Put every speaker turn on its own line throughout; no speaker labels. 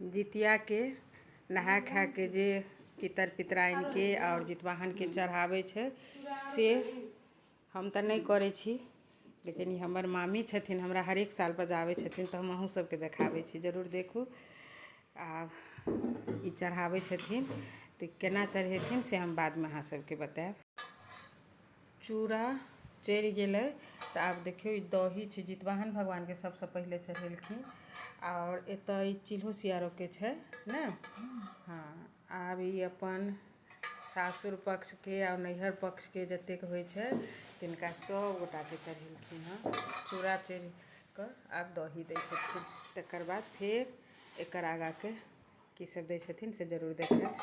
जितिया के नहा खा के जे पितर पितराइन के और जितवाहन के चढ़ाबै छै से हम तऽ नहीं करै छी, लेकिन हमर मामी छथिन हमरा हर एक साल बजाबै छथिन तऽ हम अहूँ सबके देखाबै छी, जरूर देखू। आ ई चढ़ाबै छथिन तऽ केना चढ़ेथिन से हम बाद में अहाँ सबके बताएब। चूड़ा चढ़ि गेलै तऽ आब देखियौ ई दही छै, जितवाहन भगवान के सबसे पहले चढ़ेलखिन और एतऽ ई चिल्हो सियारो के छै ने। हाँ, आब ई अपन सासुर पक्ष के और नैहर पक्ष के जतेक होइ छै तिनका सब गोटा के चढ़ेलखिन हँ। चूड़ा चढ़ि कऽ आब दही दै छथिन, तकर बाद फेर एकर आगा के की सब दै छथिन से जरूर देखाएब।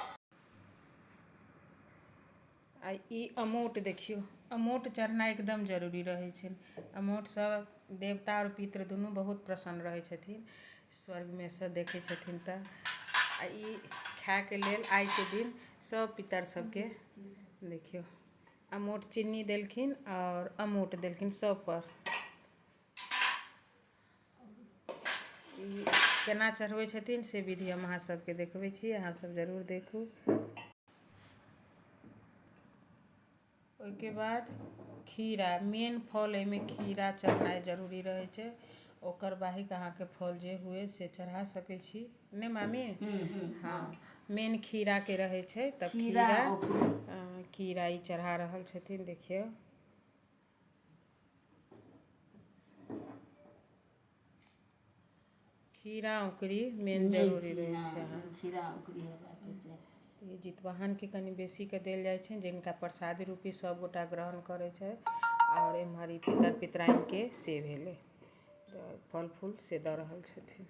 आ ई अमोट देखियौ, अमोट चढ़नाइ एकदम जरूरी रहै छै। अमोट सब देवता और पितर दुनू बहुत प्रसन्न रहै छथिन, स्वर्ग में से देखै छथिन तऽ। आ ई खाय के लेल आइ के दिन सब पितर सबके देखियौ अमोट चीनी देलखिन और अमोट देलखिन सब पर। ई केना चढ़बै छथिन से विधि हम अहाँ सबके देखबै छी, अहाँ सब जरूर देखू। ओहिके बाद खीरा, मेन फल एहिमे खीरा चढ़नाइ जरूरी रहै छै। ओकर बाहिक अहाँके फल जे हुए से चढ़ा सकै छी ने मामी। हाँ, मेन खीरा के रहै छै, तब खीरा ई चढ़ा रहल छथिन देखियौ। खीरा औकरी मेन जरूरी रहै छै। खीरा औकरी हेबाके चाही। ई जितवाहन के कनि बेसी के देल जाइ छै, जिनका प्रसादी रूपी सब गोटा ग्रहण करै छै। और एम्हर ई पितर पितराइन के से भेलै तऽ फल फूल से दऽ रहल छथिन।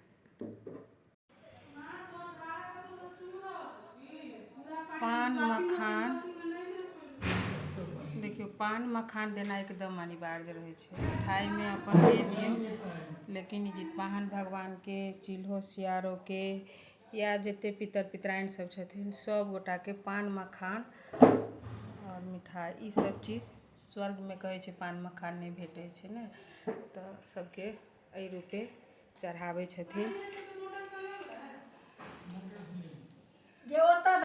पान मखान देखियौ, पान मखान देना एकदम अनिवार्य रहै छै। मिठाई में अपन दे दियौ, लेकिन जितवाहन भगवान के, चिल्हो सियारो के या जते पितर पितराइन सब छथिन सब गोटा के पान मखान और मिठाई ई सब चीज स्वर्ग में कहै छै पान मखान नहीं भेटै छै ने, तऽ सबके एहि रूपे चढ़ाबै छथिन।